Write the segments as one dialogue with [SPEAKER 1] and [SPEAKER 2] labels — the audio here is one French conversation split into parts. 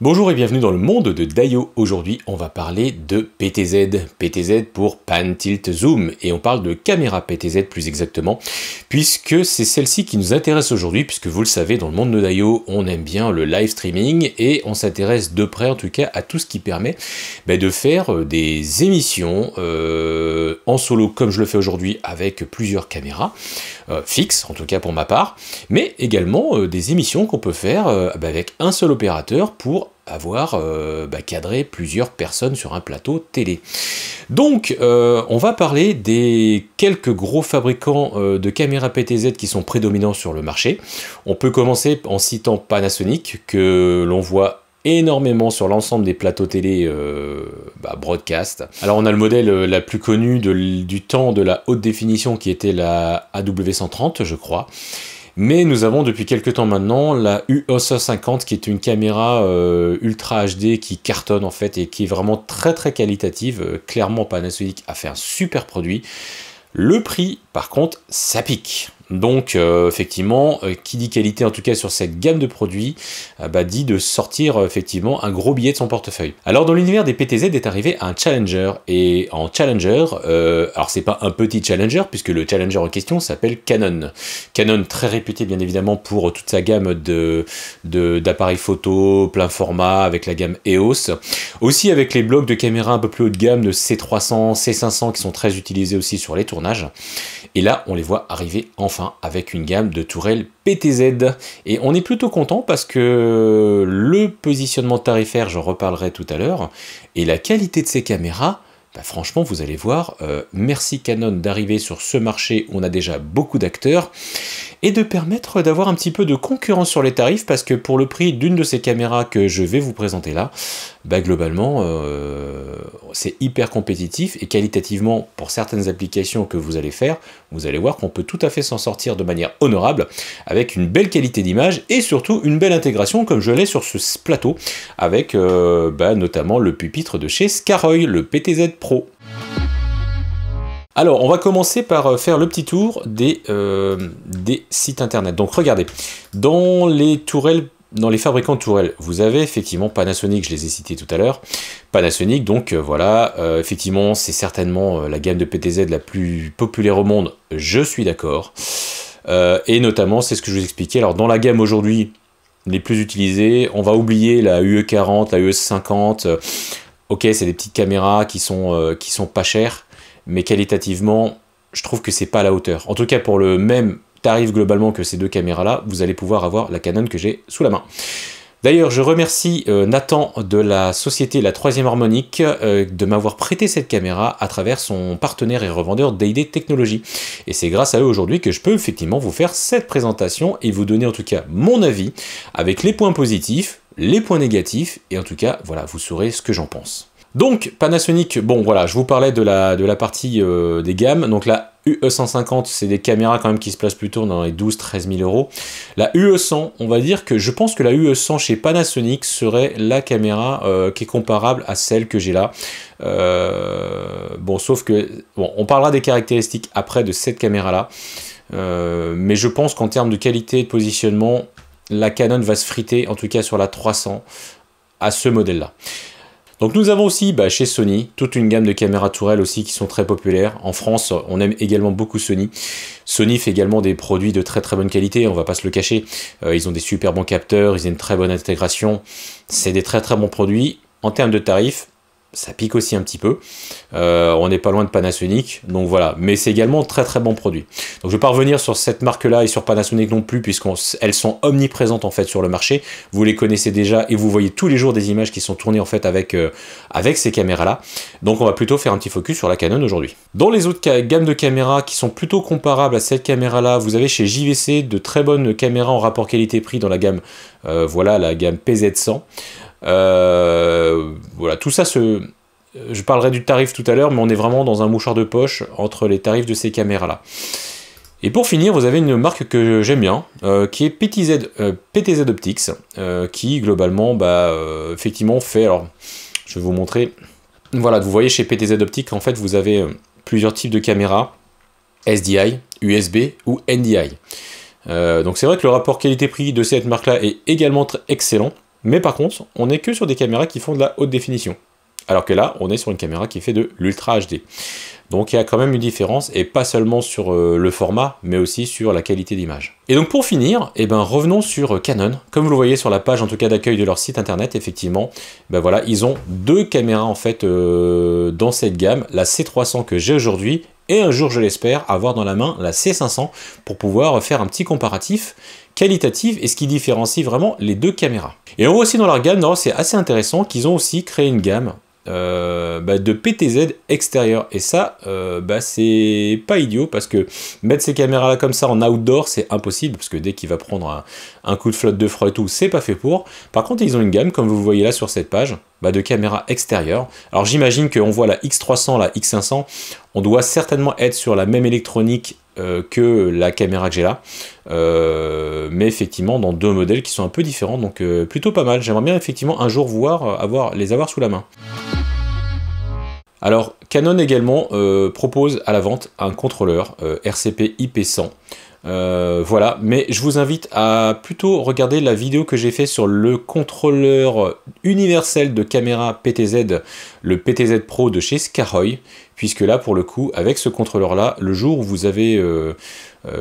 [SPEAKER 1] Bonjour et bienvenue dans le monde de Dayo. Aujourd'hui, on va parler de PTZ. PTZ pour Pan Tilt Zoom. Et on parle de caméra PTZ plus exactement, puisque c'est celle-ci qui nous intéresse aujourd'hui, puisque vous le savez, dans le monde de Dayo, on aime bien le live streaming et on s'intéresse de près, en tout cas, à tout ce qui permet de faire des émissions en solo, comme je le fais aujourd'hui, avec plusieurs caméras fixes, en tout cas pour ma part, mais également des émissions qu'on peut faire avec un seul opérateur pour avoir cadré plusieurs personnes sur un plateau télé. Donc on va parler des quelques gros fabricants de caméras PTZ qui sont prédominants sur le marché. On peut commencer en citant Panasonic, que l'on voit énormément sur l'ensemble des plateaux télé broadcast. Alors on a le modèle la plus connue du temps de la haute définition qui était la AW130 je crois. Mais nous avons depuis quelques temps maintenant la UOS50 qui est une caméra Ultra HD qui cartonne en fait et qui est vraiment très qualitative. Clairement Panasonic a fait un super produit. Le prix par contre ça pique. Donc effectivement, qui dit qualité en tout cas sur cette gamme de produits, dit de sortir effectivement un gros billet de son portefeuille. Alors dans l'univers des PTZ est arrivé un Challenger, et en Challenger, alors c'est pas un petit Challenger puisque le Challenger en question s'appelle Canon. Canon très réputé bien évidemment pour toute sa gamme d'appareils photo plein format avec la gamme EOS, aussi avec les blocs de caméra un peu plus haut de gamme de C300, C500 qui sont très utilisés aussi sur les tournages. Et là on les voit arriver enfin avec une gamme de tourelles PTZ. Et on est plutôt content parce que le positionnement tarifaire, j'en reparlerai tout à l'heure, et la qualité de ces caméras, franchement vous allez voir, merci Canon d'arriver sur ce marché où on a déjà beaucoup d'acteurs, et de permettre d'avoir un petit peu de concurrence sur les tarifs, parce que pour le prix d'une de ces caméras que je vais vous présenter là, globalement c'est hyper compétitif, et qualitativement pour certaines applications que vous allez faire, vous allez voir qu'on peut tout à fait s'en sortir de manière honorable, avec une belle qualité d'image, et surtout une belle intégration comme je l'ai sur ce plateau, avec notamment le pupitre de chez Scaroy, le PTZ Pro. Alors, on va commencer par faire le petit tour des sites internet. Donc, regardez, dans les fabricants de tourelles, vous avez effectivement Panasonic, je les ai cités tout à l'heure. Panasonic, donc voilà, effectivement, c'est certainement la gamme de PTZ la plus populaire au monde, je suis d'accord. Et notamment, c'est ce que je vous expliquais. Alors, dans la gamme aujourd'hui, les plus utilisées, on va oublier la UE40, la UE50. Ok, c'est des petites caméras qui sont pas chères, mais qualitativement, je trouve que c'est pas à la hauteur. En tout cas, pour le même tarif globalement que ces deux caméras-là, vous allez pouvoir avoir la Canon que j'ai sous la main. D'ailleurs, je remercie Nathan de la société La Troisième Harmonique de m'avoir prêté cette caméra à travers son partenaire et revendeur Day Technologies. Et c'est grâce à eux aujourd'hui que je peux effectivement vous faire cette présentation et vous donner en tout cas mon avis avec les points positifs, les points négatifs, et en tout cas, voilà, vous saurez ce que j'en pense. Donc Panasonic, bon voilà, je vous parlais de la partie des gammes. Donc la UE150, c'est des caméras quand même qui se placent plutôt dans les 12-13 000 euros. La UE100, on va dire que je pense que la UE100 chez Panasonic serait la caméra qui est comparable à celle que j'ai là. Bon, sauf que, bon, on parlera des caractéristiques après de cette caméra-là. Mais je pense qu'en termes de qualité et de positionnement, la Canon va se friter, en tout cas sur la 300, à ce modèle-là. Donc nous avons aussi chez Sony toute une gamme de caméras tourelles aussi qui sont très populaires. En France, on aime également beaucoup Sony. Sony fait également des produits de très bonne qualité, on va pas se le cacher. Ils ont des super bons capteurs, ils ont une très bonne intégration. C'est des très bons produits. En termes de tarifs, ça pique aussi un petit peu. On n'est pas loin de Panasonic, donc voilà. Mais c'est également très bon produit. Donc je ne vais pas revenir sur cette marque-là et sur Panasonic non plus, puisqu'elles sont omniprésentes en fait sur le marché. Vous les connaissez déjà et vous voyez tous les jours des images qui sont tournées en fait avec ces caméras-là. Donc on va plutôt faire un petit focus sur la Canon aujourd'hui. Dans les autres gammes de caméras qui sont plutôt comparables à cette caméra-là, vous avez chez JVC de très bonnes caméras en rapport qualité-prix dans la gamme, voilà, la gamme PZ100. Voilà, tout ça je parlerai du tarif tout à l'heure, mais on est vraiment dans un mouchoir de poche entre les tarifs de ces caméras là. Et pour finir, vous avez une marque que j'aime bien, qui est PTZ Optics, qui globalement effectivement fait, alors je vais vous montrer, voilà, vous voyez chez PTZ Optics en fait vous avez plusieurs types de caméras, SDI, USB ou NDI. Donc c'est vrai que le rapport qualité-prix de cette marque là est également excellent. Mais par contre, on n'est que sur des caméras qui font de la haute définition. Alors que là, on est sur une caméra qui fait de l'Ultra HD. Donc il y a quand même une différence, et pas seulement sur le format, mais aussi sur la qualité d'image. Et donc pour finir, eh ben, revenons sur Canon. Comme vous le voyez sur la page en tout cas d'accueil de leur site internet, effectivement, ben voilà, ils ont deux caméras en fait dans cette gamme, la C300 que j'ai aujourd'hui, et un jour je l'espère avoir dans la main la C500 pour pouvoir faire un petit comparatif qualitatif et ce qui différencie vraiment les deux caméras. Et on voit aussi dans leur gamme, c'est assez intéressant qu'ils ont aussi créé une gamme de PTZ extérieur, et ça c'est pas idiot, parce que mettre ces caméras là comme ça en outdoor c'est impossible, parce que dès qu'il va prendre un coup de flotte de froid et tout, c'est pas fait pour. Par contre ils ont une gamme, comme vous voyez là sur cette page, de caméras extérieures. Alors j'imagine qu'on voit la X300, la X500, on doit certainement être sur la même électronique que la caméra que j'ai là, mais effectivement dans deux modèles qui sont un peu différents, donc plutôt pas mal. J'aimerais bien effectivement un jour les avoir sous la main. Alors Canon également propose à la vente un contrôleur RCP IP100. Voilà, mais je vous invite à plutôt regarder la vidéo que j'ai fait sur le contrôleur universel de caméra PTZ, le PTZ Pro de chez Scaroy, puisque là pour le coup avec ce contrôleur là, le jour où vous avez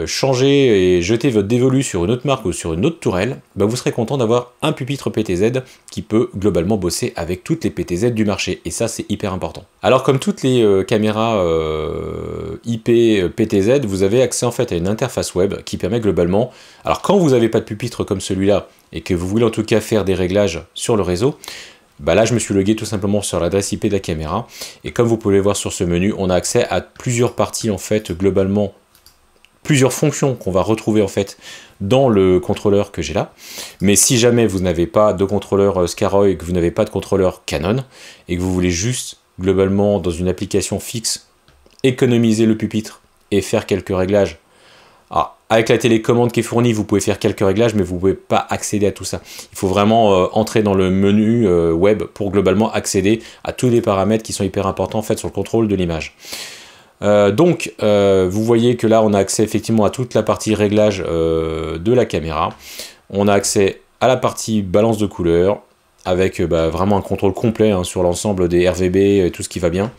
[SPEAKER 1] changé et jeté votre dévolu sur une autre marque ou sur une autre tourelle, vous serez content d'avoir un pupitre PTZ qui peut globalement bosser avec toutes les PTZ du marché, et ça c'est hyper important. Alors comme toutes les caméras IP PTZ, vous avez accès en fait à une interface web qui permet globalement, alors quand vous n'avez pas de pupitre comme celui-là et que vous voulez en tout cas faire des réglages sur le réseau, là je me suis logué tout simplement sur l'adresse IP de la caméra, et comme vous pouvez le voir sur ce menu, on a accès à plusieurs parties en fait, globalement plusieurs fonctions qu'on va retrouver en fait dans le contrôleur que j'ai là. Mais si jamais vous n'avez pas de contrôleur Scaroy, que vous n'avez pas de contrôleur Canon, et que vous voulez juste globalement dans une application fixe économiser le pupitre et faire quelques réglages, avec la télécommande qui est fournie, vous pouvez faire quelques réglages, mais vous ne pouvez pas accéder à tout ça. Il faut vraiment entrer dans le menu web pour globalement accéder à tous les paramètres qui sont hyper importants en fait sur le contrôle de l'image. Vous voyez que là on a accès effectivement à toute la partie réglage de la caméra. On a accès à la partie balance de couleurs avec vraiment un contrôle complet sur l'ensemble des RVB et tout ce qui va bien.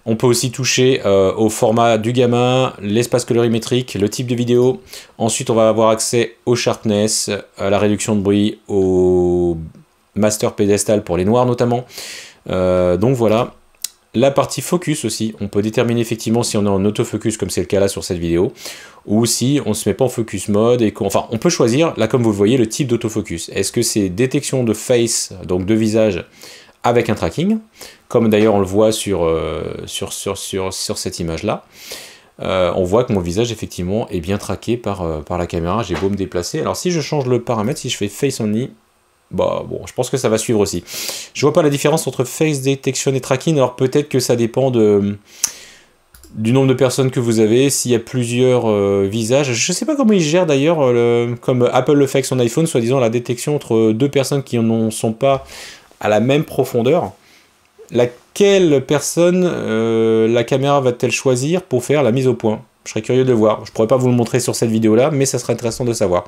[SPEAKER 1] On peut aussi toucher au format du gamin, l'espace colorimétrique, le type de vidéo. Ensuite on va avoir accès au sharpness, à la réduction de bruit, au master pédestal pour les noirs notamment. Donc voilà. La partie focus aussi, on peut déterminer effectivement si on est en autofocus comme c'est le cas là sur cette vidéo, ou si on ne se met pas en focus mode, et enfin on peut choisir là comme vous le voyez le type d'autofocus. Est-ce que c'est détection de face, donc de visage avec un tracking, comme d'ailleurs on le voit sur cette image là. On voit que mon visage effectivement est bien traqué par la caméra, j'ai beau me déplacer. Alors si je change le paramètre, si je fais face only, je pense que ça va suivre aussi. Je vois pas la différence entre face detection et tracking, alors peut-être que ça dépend du nombre de personnes que vous avez, s'il y a plusieurs visages. Je sais pas comment ils gèrent d'ailleurs, comme Apple le fait avec son iPhone, soi-disant la détection entre deux personnes qui ne sont pas à la même profondeur. Laquelle personne la caméra va-t-elle choisir pour faire la mise au point? Je serais curieux de le voir. Je pourrais pas vous le montrer sur cette vidéo-là, mais ça serait intéressant de savoir.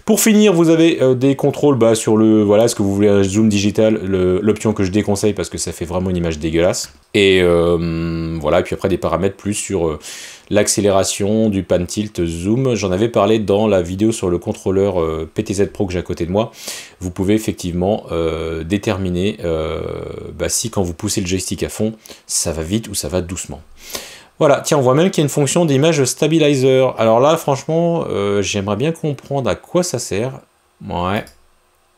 [SPEAKER 1] Pour finir, vous avez des contrôles sur le, est-ce que vous voulez un zoom digital, l'option que je déconseille parce que ça fait vraiment une image dégueulasse. Et et puis après des paramètres plus sur l'accélération, du pan tilt, zoom. J'en avais parlé dans la vidéo sur le contrôleur PTZ Pro que j'ai à côté de moi. Vous pouvez effectivement déterminer si quand vous poussez le joystick à fond, ça va vite ou ça va doucement. Voilà, tiens, on voit même qu'il y a une fonction d'image stabilizer. Alors là, franchement, j'aimerais bien comprendre à quoi ça sert. Ouais,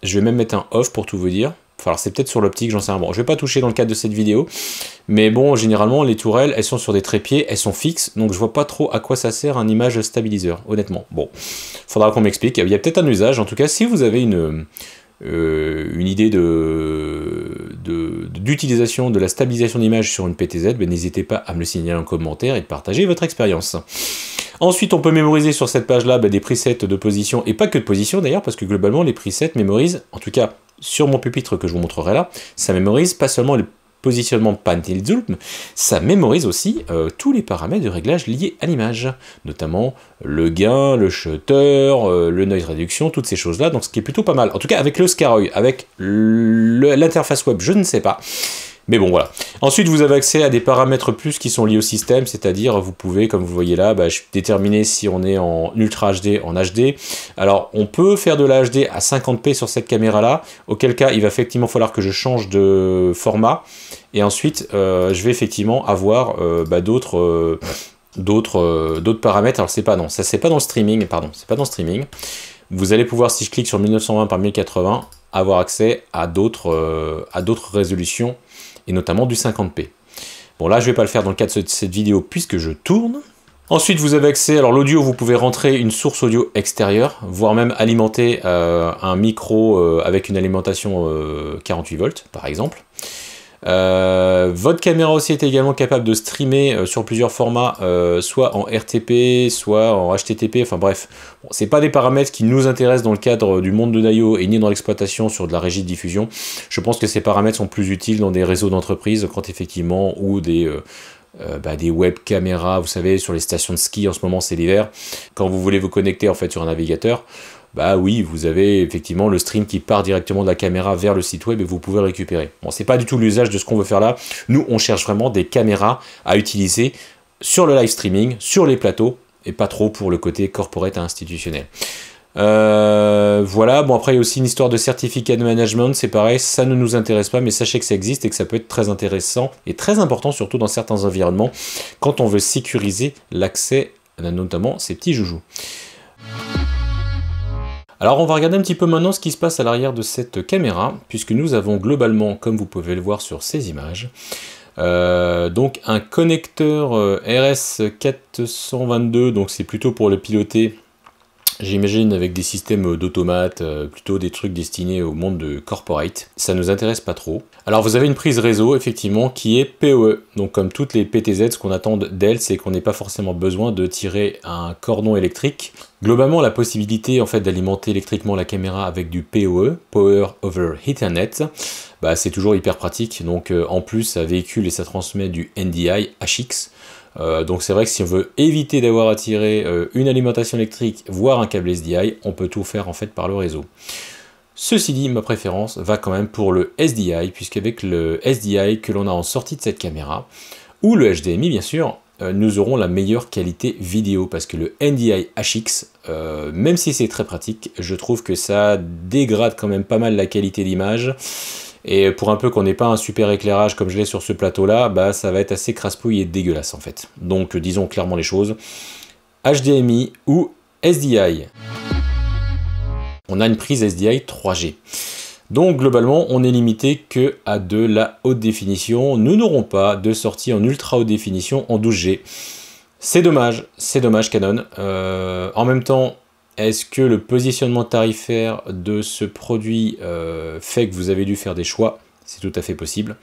[SPEAKER 1] je vais même mettre un off pour tout vous dire. Enfin, alors c'est peut-être sur l'optique, j'en sais rien. Bon, je vais pas toucher dans le cadre de cette vidéo. Mais bon, généralement, les tourelles, elles sont sur des trépieds, elles sont fixes. Donc je vois pas trop à quoi ça sert un image stabilizer, honnêtement. Bon, faudra qu'on m'explique. Il y a peut-être un usage. En tout cas, si vous avez une idée d'utilisation de la stabilisation d'image sur une PTZ, n'hésitez pas à me le signaler en commentaire et de partager votre expérience. Ensuite, on peut mémoriser sur cette page-là des presets de position, et pas que de position d'ailleurs, parce que globalement, les presets mémorisent, en tout cas sur mon pupitre que je vous montrerai là, ça mémorise pas seulement positionnement pan-tilt-zoom, ça mémorise aussi tous les paramètres de réglage liés à l'image, notamment le gain, le shutter, le noise reduction, toutes ces choses-là, donc ce qui est plutôt pas mal. En tout cas, avec le Scaroy, avec l'interface web, je ne sais pas. Mais bon, voilà. Ensuite, vous avez accès à des paramètres plus qui sont liés au système, c'est-à-dire, vous pouvez, comme vous voyez là, déterminer si on est en Ultra HD, en HD. Alors, on peut faire de la HD à 50p sur cette caméra-là, auquel cas, il va effectivement falloir que je change de format. Et ensuite, je vais effectivement avoir d'autres paramètres. Alors, c'est pas dans le streaming, pardon, c'est pas dans le streaming. Vous allez pouvoir, si je clique sur 1920 par 1080, avoir accès à d'autres résolutions, et notamment du 50p. Bon, là, je vais pas le faire dans le cadre de cette vidéo puisque je tourne. Ensuite, vous avez accès, alors l'audio, vous pouvez rentrer une source audio extérieure, voire même alimenter un micro avec une alimentation 48 volts, par exemple. Votre caméra aussi est également capable de streamer sur plusieurs formats, soit en RTP, soit en HTTP, enfin bref. Bon, c'est pas des paramètres qui nous intéressent dans le cadre du monde de Dayo et ni dans l'exploitation sur de la régie de diffusion. Je pense que ces paramètres sont plus utiles dans des réseaux d'entreprise quand effectivement, ou des web caméras, vous savez, sur les stations de ski, en ce moment c'est l'hiver, quand vous voulez vous connecter en fait sur un navigateur. Bah oui, vous avez effectivement le stream qui part directement de la caméra vers le site web et vous pouvez le récupérer. Bon, c'est pas du tout l'usage de ce qu'on veut faire là. Nous, on cherche vraiment des caméras à utiliser sur le live streaming, sur les plateaux, et pas trop pour le côté corporate et institutionnel. Voilà, bon après il y a aussi une histoire de certificat de management, c'est pareil, ça ne nous intéresse pas, mais sachez que ça existe et que ça peut être très intéressant et très important, surtout dans certains environnements, quand on veut sécuriser l'accès à notamment ces petits joujoux. Alors on va regarder un petit peu maintenant ce qui se passe à l'arrière de cette caméra, puisque nous avons globalement, comme vous pouvez le voir sur ces images, donc un connecteur RS422, donc c'est plutôt pour le piloter, j'imagine avec des systèmes d'automates, plutôt des trucs destinés au monde de corporate. Ça nous intéresse pas trop. Alors vous avez une prise réseau effectivement qui est PoE. Donc comme toutes les PTZ, ce qu'on attend d'elle, c'est qu'on n'ait pas forcément besoin de tirer un cordon électrique. Globalement, la possibilité en fait d'alimenter électriquement la caméra avec du PoE, Power over Ethernet, c'est toujours hyper pratique. Donc en plus, ça véhicule et ça transmet du NDI HX. Donc c'est vrai que si on veut éviter d'avoir à tirer une alimentation électrique, voire un câble SDI, on peut tout faire en fait par le réseau. Ceci dit, ma préférence va quand même pour le SDI, puisqu'avec le SDI que l'on a en sortie de cette caméra, ou le HDMI bien sûr, nous aurons la meilleure qualité vidéo, parce que le NDI HX, même si c'est très pratique, je trouve que ça dégrade quand même pas mal la qualité d'image. Et pour un peu qu'on n'ait pas un super éclairage comme je l'ai sur ce plateau-là, ça va être assez crasse-pouille et dégueulasse en fait. Donc disons clairement les choses. HDMI ou SDI. On a une prise SDI 3G. Donc globalement, on est limité que à de la haute définition. Nous n'aurons pas de sortie en ultra haute définition en 12G. C'est dommage Canon. En même temps, est-ce que le positionnement tarifaire de ce produit fait que vous avez dû faire des choix? C'est tout à fait possible.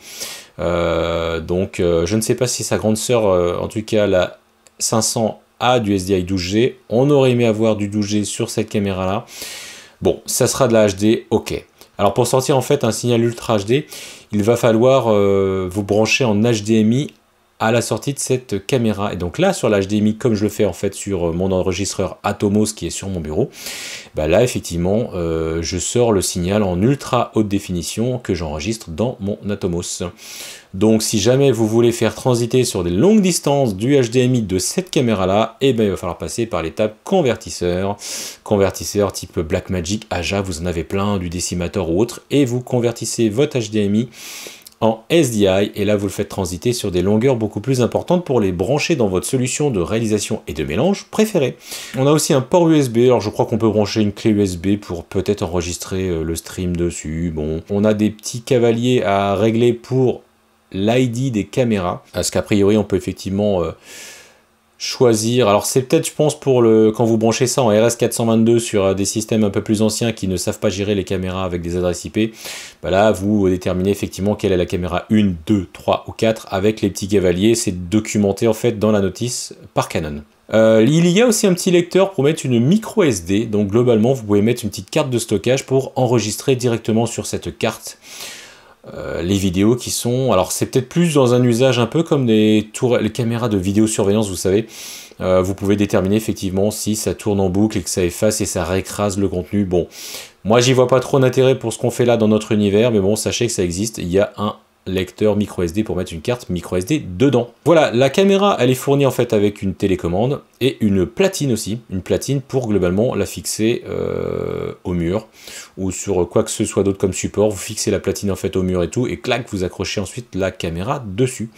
[SPEAKER 1] Je ne sais pas si sa grande sœur, en tout cas la 500, a du SDI 12G. On aurait aimé avoir du 12G sur cette caméra-là. Bon, ça sera de la HD, ok. Alors pour sortir en fait un signal Ultra HD, il va falloir vous brancher en HDMI à la sortie de cette caméra. Et donc là, sur l'HDMI, comme je le fais en fait sur mon enregistreur Atomos qui est sur mon bureau, là effectivement, je sors le signal en ultra haute définition que j'enregistre dans mon Atomos. Donc si jamais vous voulez faire transiter sur des longues distances du HDMI de cette caméra-là, il va falloir passer par l'étape convertisseur. Convertisseur type Blackmagic, Aja, vous en avez plein, du Decimator ou autre, et vous convertissez votre HDMI en SDI, et là vous le faites transiter sur des longueurs beaucoup plus importantes pour les brancher dans votre solution de réalisation et de mélange préférée. On a aussi un port USB, alors je crois qu'on peut brancher une clé USB pour peut-être enregistrer le stream dessus. Bon, on a des petits cavaliers à régler pour l'ID des caméras, parce qu'a priori on peut effectivement choisir, alors c'est peut-être je pense pour quand vous branchez ça en RS422 sur des systèmes un peu plus anciens qui ne savent pas gérer les caméras avec des adresses IP, là vous déterminez effectivement quelle est la caméra 1, 2, 3 ou 4 avec les petits cavaliers, c'est documenté en fait dans la notice par Canon. Il y a aussi un petit lecteur pour mettre une micro SD, donc globalement vous pouvez mettre une petite carte de stockage pour enregistrer directement sur cette carte. les vidéos qui sont... Alors c'est peut-être plus dans un usage un peu comme les caméras de vidéosurveillance, vous savez. Vous pouvez déterminer effectivement si ça tourne en boucle et que ça efface et ça réécrase le contenu. Bon, moi j'y vois pas trop d'intérêt pour ce qu'on fait là dans notre univers, mais bon, sachez que ça existe. Il y a un lecteur micro SD pour mettre une carte micro SD dedans. Voilà, la caméra elle est fournie en fait avec une télécommande et une platine aussi, une platine pour globalement la fixer au mur ou sur quoi que ce soit d'autre comme support. Vous fixez la platine en fait au mur et tout et clac, vous accrochez ensuite la caméra dessus.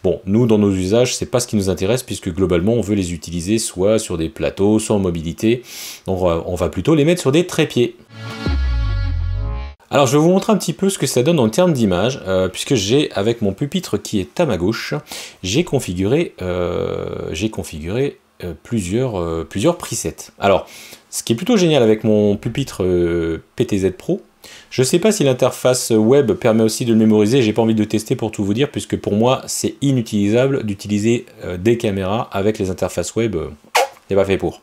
[SPEAKER 1] Bon, nous dans nos usages c'est pas ce qui nous intéresse puisque globalement on veut les utiliser soit sur des plateaux, soit en mobilité, donc on va plutôt les mettre sur des trépieds. Alors je vais vous montrer un petit peu ce que ça donne en termes d'image, puisque j'ai, avec mon pupitre qui est à ma gauche, j'ai configuré plusieurs presets. Alors, ce qui est plutôt génial avec mon pupitre PTZ Pro, je ne sais pas si l'interface web permet aussi de le mémoriser, j'ai pas envie de tester pour tout vous dire, puisque pour moi c'est inutilisable d'utiliser des caméras avec les interfaces web, c'est pas fait pour.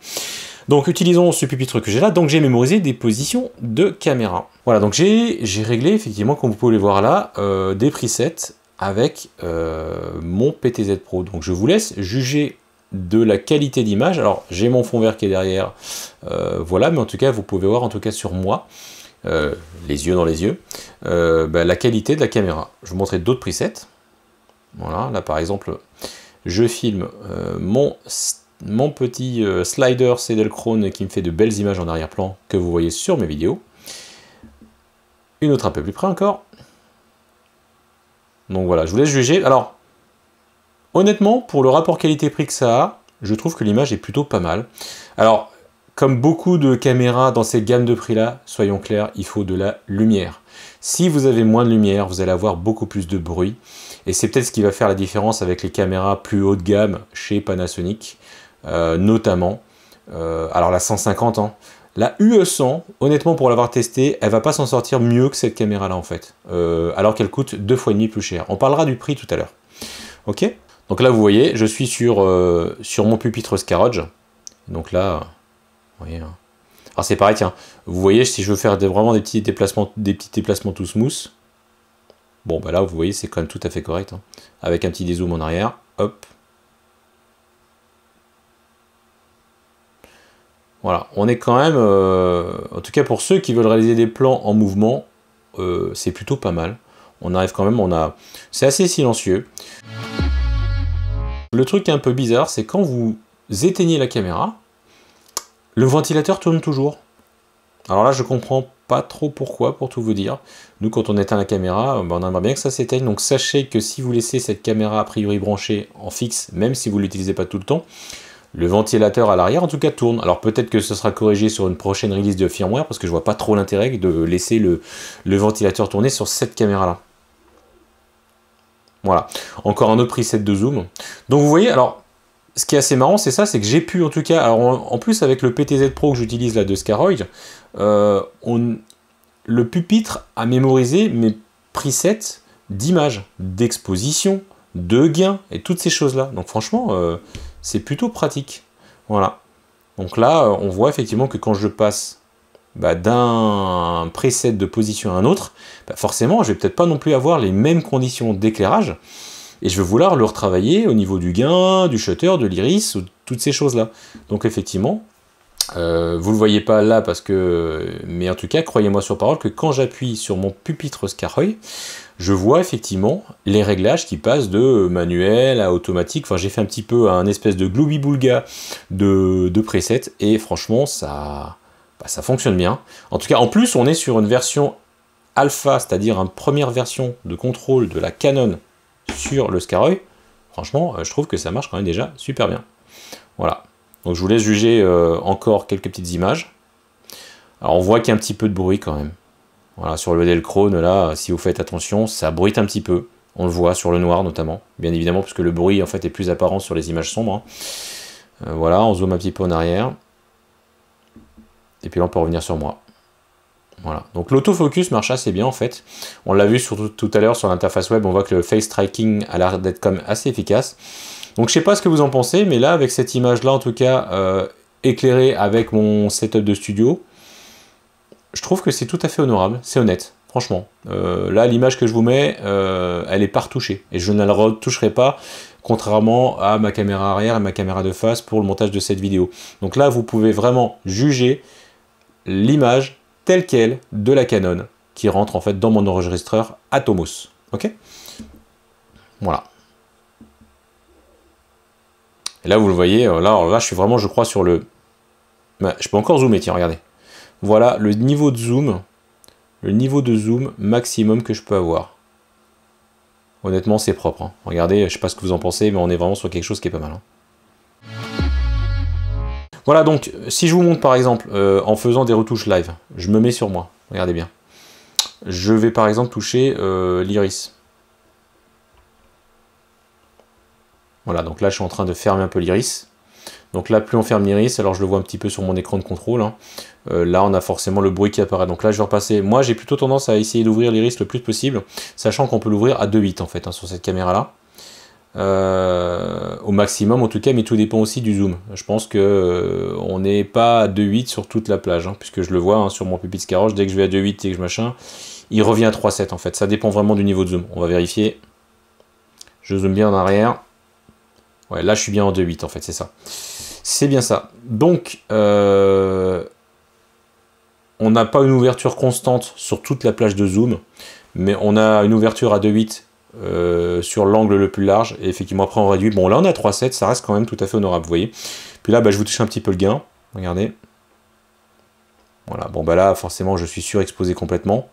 [SPEAKER 1] Donc utilisons ce pupitre que j'ai là, donc j'ai mémorisé des positions de caméra. Voilà, donc j'ai réglé effectivement, comme vous pouvez le voir là, des presets avec mon PTZ Pro. Donc je vous laisse juger de la qualité d'image. Alors j'ai mon fond vert qui est derrière, voilà, mais en tout cas vous pouvez voir en tout cas sur moi, les yeux dans les yeux, la qualité de la caméra. Je vais vous montrer d'autres presets. Voilà, là par exemple, je filme mon petit slider Edelkrone qui me fait de belles images en arrière-plan que vous voyez sur mes vidéos. Une autre un peu plus près encore. Donc voilà, je vous laisse juger. Alors, honnêtement, pour le rapport qualité-prix que ça a, je trouve que l'image est plutôt pas mal. Alors, comme beaucoup de caméras dans ces gammes de prix-là, soyons clairs, il faut de la lumière. Si vous avez moins de lumière, vous allez avoir beaucoup plus de bruit. Et c'est peut-être ce qui va faire la différence avec les caméras plus haut de gamme chez Panasonic. Notamment, alors la 150, hein, la UE100, honnêtement pour l'avoir testée, elle va pas s'en sortir mieux que cette caméra là en fait, alors qu'elle coûte 2,5 fois plus cher. On parlera du prix tout à l'heure. Ok, donc là vous voyez, je suis sur mon pupitre Scarroge, donc là, vous voyez, hein. Alors c'est pareil, tiens, vous voyez, si je veux faire vraiment des petits déplacements tout smooth, bon bah là vous voyez c'est quand même tout à fait correct, hein, avec un petit dézoom en arrière, hop. Voilà, on est quand même, en tout cas pour ceux qui veulent réaliser des plans en mouvement, c'est plutôt pas mal. On arrive quand même, c'est assez silencieux. Le truc un peu bizarre, c'est quand vous éteignez la caméra, le ventilateur tourne toujours. Alors là, je comprends pas trop pourquoi, pour tout vous dire. Nous, quand on éteint la caméra, on aimerait bien que ça s'éteigne. Donc sachez que si vous laissez cette caméra a priori branchée en fixe, même si vous ne l'utilisez pas tout le temps, le ventilateur à l'arrière, en tout cas, tourne. Alors peut-être que ce sera corrigé sur une prochaine release de firmware, parce que je vois pas trop l'intérêt de laisser le ventilateur tourner sur cette caméra-là. Voilà. Encore un autre preset de zoom. Donc vous voyez, alors, ce qui est assez marrant, c'est ça, c'est que j'ai pu, en tout cas, alors en plus avec le PTZ Pro que j'utilise là de Scarroge, le pupitre a mémorisé mes presets d'image, d'exposition, de gain, et toutes ces choses-là. Donc franchement... c'est plutôt pratique. Voilà. Donc là, on voit effectivement que quand je passe d'un preset de position à un autre, forcément, je vais peut-être pas non plus avoir les mêmes conditions d'éclairage. Et je vais vouloir le retravailler au niveau du gain, du shutter, de l'iris, toutes ces choses-là. Donc effectivement, vous le voyez pas là parce que... Mais en tout cas, croyez-moi sur parole que quand j'appuie sur mon pupitre Scarroge, je vois effectivement les réglages qui passent de manuel à automatique. Enfin, j'ai fait un petit peu un espèce de gloubi-boulga de preset et franchement, ça fonctionne bien. En tout cas, en plus, on est sur une version alpha, c'est-à-dire une première version de contrôle de la Canon sur le Scarroge. Franchement, je trouve que ça marche quand même déjà super bien. Voilà. Donc, je vous laisse juger encore quelques petites images. Alors, on voit qu'il y a un petit peu de bruit quand même. Voilà, sur le Edelkrone, là, si vous faites attention, ça bruite un petit peu. On le voit sur le noir notamment, bien évidemment, parce que le bruit en fait est plus apparent sur les images sombres. Hein. Voilà, on zoome un petit peu en arrière. Et puis là, on peut revenir sur moi. Voilà, donc l'autofocus marche assez bien en fait. On l'a vu surtout tout à l'heure sur l'interface web, on voit que le face tracking a l'air d'être quand même assez efficace. Donc je sais pas ce que vous en pensez, mais là, avec cette image-là, en tout cas, éclairée avec mon setup de studio, je trouve que c'est tout à fait honorable, c'est honnête. Franchement, là, l'image que je vous mets, elle est pas retouchée. Et je ne la retoucherai pas, contrairement à ma caméra arrière et ma caméra de face pour le montage de cette vidéo. Donc là, vous pouvez vraiment juger l'image telle qu'elle de la Canon, qui rentre en fait dans mon enregistreur Atomos. Ok? Voilà. Et là, vous le voyez, là, je suis vraiment, je crois, sur le... Je peux encore zoomer, tiens, regardez. Voilà le niveau de zoom maximum que je peux avoir. Honnêtement, c'est propre. Hein. Regardez, je sais pas ce que vous en pensez, mais on est vraiment sur quelque chose qui est pas mal. Hein. Voilà, donc, si je vous montre par exemple, en faisant des retouches live, je me mets sur moi, regardez bien. Je vais par exemple toucher l'iris. Voilà, donc là, je suis en train de fermer un peu l'iris. Donc là, plus on ferme l'iris, alors je le vois un petit peu sur mon écran de contrôle. Hein. Là, on a forcément le bruit qui apparaît. Donc là, je vais repasser. Moi, j'ai plutôt tendance à essayer d'ouvrir l'iris le plus possible, sachant qu'on peut l'ouvrir à 2.8 en fait, hein, sur cette caméra-là. Au maximum en tout cas, mais tout dépend aussi du zoom. Je pense que on n'est pas à 2.8 sur toute la plage, hein, puisque je le vois hein, sur mon pupitre Scaroche, dès que je vais à 2.8 et que je machin, il revient à 3.7 en fait. Ça dépend vraiment du niveau de zoom. On va vérifier. Je zoome bien en arrière. Ouais, là je suis bien en 2.8 en fait, c'est ça. C'est bien ça. Donc, on n'a pas une ouverture constante sur toute la plage de zoom, mais on a une ouverture à 2.8 sur l'angle le plus large, et effectivement après on réduit. Bon là on a 3.7, ça reste quand même tout à fait honorable, vous voyez. Puis là bah, je vous touche un petit peu le gain, regardez. Voilà, bon bah là forcément je suis surexposé complètement.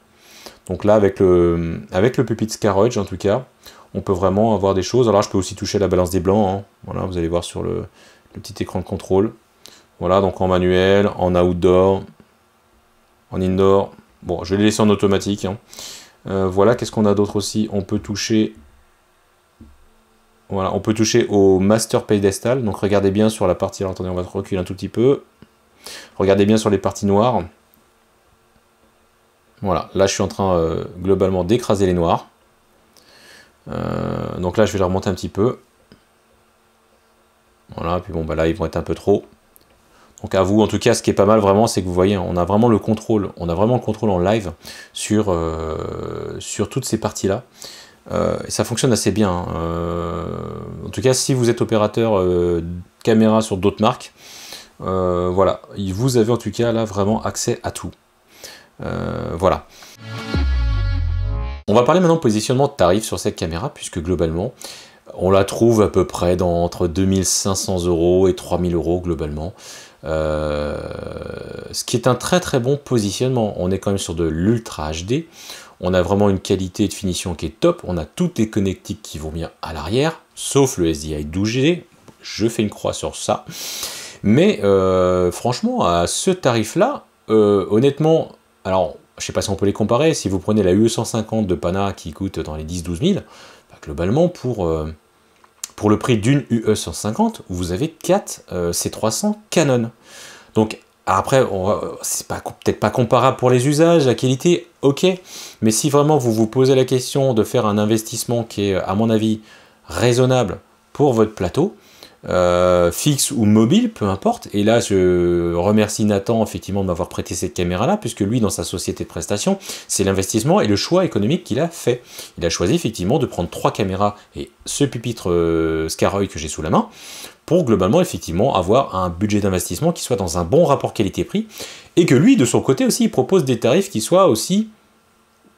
[SPEAKER 1] Donc là avec le pupitre Scaroge en tout cas, on peut vraiment avoir des choses. Alors là, je peux aussi toucher la balance des blancs, hein. Voilà, vous allez voir sur le petit écran de contrôle. Voilà, donc en manuel, en outdoor, en indoor. Bon, je vais les laisser en automatique, hein. Voilà, qu'est-ce qu'on a d'autre aussi? On peut toucher... Voilà, on peut toucher au Master Pedestal. Donc regardez bien sur la partie... Alors, attendez, on va reculer un tout petit peu. Regardez bien sur les parties noires. Voilà, là je suis en train globalement d'écraser les noirs. Donc là je vais les remonter un petit peu. Voilà, puis bon bah là ils vont être un peu trop. Donc à vous, en tout cas ce qui est pas mal vraiment, c'est que vous voyez, on a vraiment le contrôle, en live sur toutes ces parties-là. Et ça fonctionne assez bien. Hein. En tout cas, si vous êtes opérateur caméra sur d'autres marques, voilà, vous avez en tout cas là vraiment accès à tout. Voilà. On va parler maintenant de positionnement de tarif sur cette caméra, puisque globalement, on la trouve à peu près entre 2500 € et 3000 € globalement. Ce qui est un très très bon positionnement. On est quand même sur de l'Ultra HD. On a vraiment une qualité de finition qui est top. On a toutes les connectiques qui vont bien à l'arrière, sauf le SDI 12G. Je fais une croix sur ça. Mais franchement, à ce tarif-là, honnêtement, alors... Je ne sais pas si on peut les comparer, si vous prenez la UE150 de Pana qui coûte dans les 10-12 000, bah globalement pour le prix d'une UE150, vous avez 4 C300 Canon. Donc après, c'est peut-être pas comparable pour les usages, la qualité, ok, mais si vraiment vous vous posez la question de faire un investissement qui est, à mon avis, raisonnable pour votre plateau, fixe ou mobile, peu importe, et là je remercie Nathan effectivement de m'avoir prêté cette caméra là, puisque lui dans sa société de prestation, c'est l'investissement et le choix économique qu'il a fait. Il a choisi effectivement de prendre 3 caméras et ce pupitre Scaroy que j'ai sous la main, pour globalement effectivement avoir un budget d'investissement qui soit dans un bon rapport qualité-prix, et que lui de son côté aussi il propose des tarifs qui soient aussi,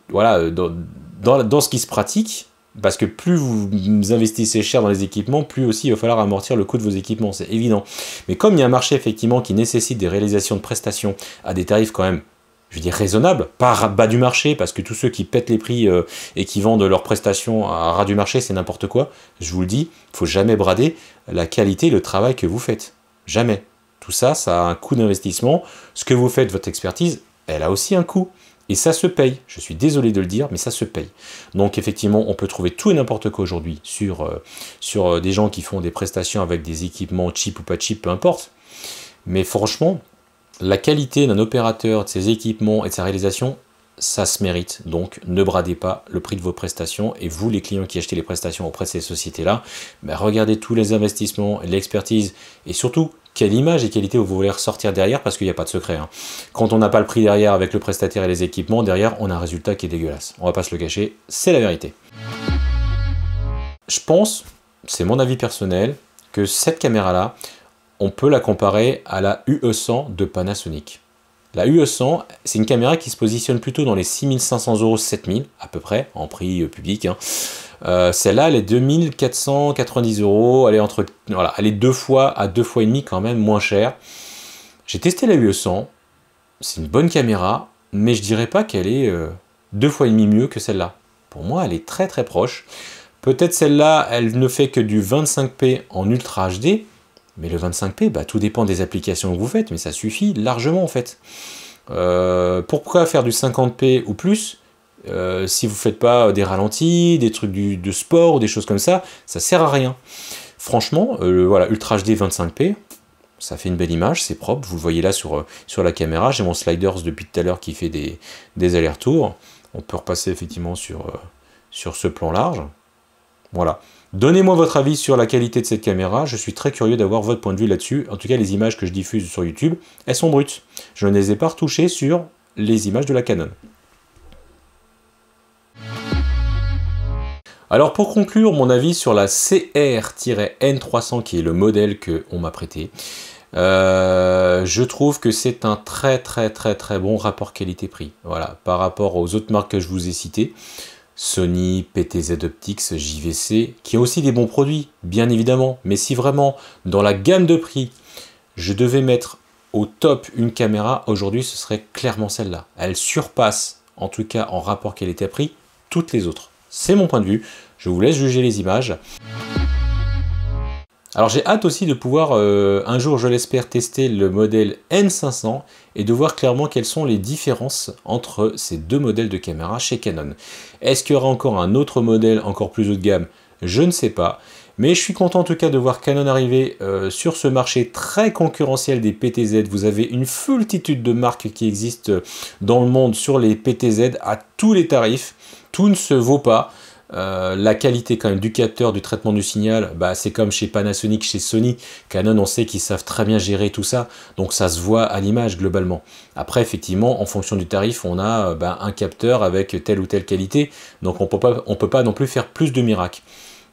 [SPEAKER 1] voilà, dans ce qui se pratique. Parce que plus vous investissez cher dans les équipements, plus aussi il va falloir amortir le coût de vos équipements, c'est évident. Mais comme il y a un marché effectivement qui nécessite des réalisations de prestations à des tarifs quand même, je veux dire raisonnables, pas bas du marché, parce que tous ceux qui pètent les prix et qui vendent leurs prestations à ras du marché, c'est n'importe quoi. Je vous le dis, il ne faut jamais brader la qualité et le travail que vous faites. Jamais. Tout ça, ça a un coût d'investissement. Ce que vous faites, votre expertise, elle a aussi un coût. Et ça se paye, je suis désolé de le dire, mais ça se paye. Donc effectivement, on peut trouver tout et n'importe quoi aujourd'hui sur des gens qui font des prestations avec des équipements cheap ou pas cheap, peu importe. Mais franchement, la qualité d'un opérateur, de ses équipements et de sa réalisation, ça se mérite. Donc ne bradez pas le prix de vos prestations. Et vous, les clients qui achetez les prestations auprès de ces sociétés-là, ben, regardez tous les investissements, l'expertise et surtout quelle image et qualité vous voulez ressortir derrière, parce qu'il n'y a pas de secret. Hein. Quand on n'a pas le prix derrière avec le prestataire et les équipements, derrière, on a un résultat qui est dégueulasse. On va pas se le cacher, c'est la vérité. Je pense, c'est mon avis personnel, que cette caméra-là, on peut la comparer à la UE100 de Panasonic. La UE100, c'est une caméra qui se positionne plutôt dans les 6500 €, 7000 à peu près, en prix public. Hein. Celle-là, elle est 2490 €, elle est 2 fois à 2 fois et demi quand même moins chère. J'ai testé la UE100, c'est une bonne caméra, mais je dirais pas qu'elle est 2 fois et demi mieux que celle-là. Pour moi, elle est très très proche. Peut-être celle-là, elle ne fait que du 25p en Ultra HD, mais le 25p, bah, tout dépend des applications que vous faites, mais ça suffit largement en fait. Pourquoi faire du 50p ou plus si vous ne faites pas des ralentis, des trucs de sport ou des choses comme ça sert à rien. Franchement, voilà, Ultra HD 25p, ça fait une belle image, c'est propre, vous le voyez là sur la caméra, j'ai mon sliders depuis tout à l'heure qui fait des allers-retours. On peut repasser effectivement sur ce plan large. Voilà. Donnez-moi votre avis sur la qualité de cette caméra, je suis très curieux d'avoir votre point de vue là-dessus. En tout cas, les images que je diffuse sur YouTube, elles sont brutes. Je ne les ai pas retouchées sur les images de la Canon. Alors pour conclure mon avis sur la CR-N300 qui est le modèle qu'on m'a prêté, je trouve que c'est un très bon rapport qualité-prix. Voilà, par rapport aux autres marques que je vous ai citées, Sony, PTZ Optics, JVC, qui ont aussi des bons produits, bien évidemment. Mais si vraiment, dans la gamme de prix, je devais mettre au top une caméra, aujourd'hui, ce serait clairement celle-là. Elle surpasse, en tout cas en rapport qualité-prix, toutes les autres. C'est mon point de vue. Je vous laisse juger les images. Alors j'ai hâte aussi de pouvoir, un jour je l'espère, tester le modèle N500 et de voir clairement quelles sont les différences entre ces deux modèles de caméra chez Canon. Est-ce qu'il y aura encore un autre modèle encore plus haut de gamme? Je ne sais pas. Mais je suis content en tout cas de voir Canon arriver sur ce marché très concurrentiel des PTZ. Vous avez une foultitude de marques qui existent dans le monde sur les PTZ à tous les tarifs. Tout ne se vaut pas. La qualité quand même du capteur, du traitement du signal, bah, c'est comme chez Panasonic, chez Sony. Canon, on sait qu'ils savent très bien gérer tout ça, donc ça se voit à l'image globalement. Après, effectivement, en fonction du tarif, on a un capteur avec telle ou telle qualité, donc on peut pas non plus faire plus de miracles.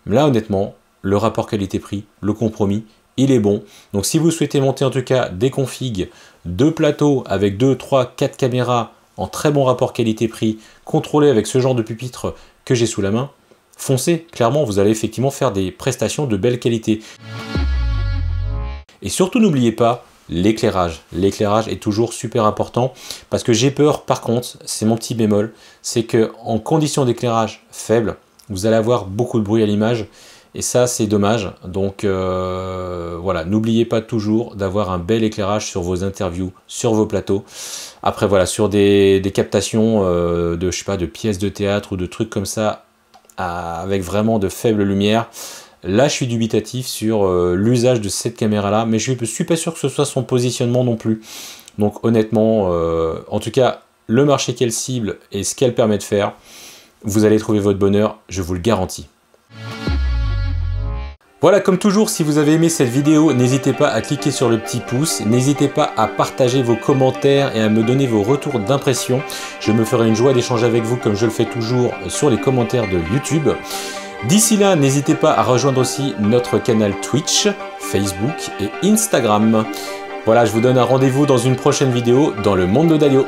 [SPEAKER 1] Là, honnêtement, le rapport qualité-prix, le compromis, il est bon. Donc si vous souhaitez monter en tout cas des configs de plateau avec 2, 3, 4 caméras en très bon rapport qualité-prix, contrôlé avec ce genre de pupitre que j'ai sous la main, foncez, clairement vous allez effectivement faire des prestations de belle qualité. Et surtout n'oubliez pas l'éclairage. L'éclairage est toujours super important parce que j'ai peur, par contre, c'est mon petit bémol, c'est que en conditions d'éclairage faible, vous allez avoir beaucoup de bruit à l'image et ça c'est dommage. Donc voilà, n'oubliez pas toujours d'avoir un bel éclairage sur vos interviews, sur vos plateaux. Après voilà, sur des captations je sais pas, de pièces de théâtre ou de trucs comme ça, avec vraiment de faibles lumières, là je suis dubitatif sur l'usage de cette caméra là, mais je ne suis pas sûr que ce soit son positionnement non plus. Donc honnêtement, en tout cas, le marché qu'elle cible et ce qu'elle permet de faire, vous allez trouver votre bonheur, je vous le garantis. Voilà, comme toujours, si vous avez aimé cette vidéo, n'hésitez pas à cliquer sur le petit pouce, n'hésitez pas à partager vos commentaires et à me donner vos retours d'impression. Je me ferai une joie d'échanger avec vous comme je le fais toujours sur les commentaires de YouTube. D'ici là, n'hésitez pas à rejoindre aussi notre canal Twitch, Facebook et Instagram. Voilà, je vous donne un rendez-vous dans une prochaine vidéo dans le monde de Dario.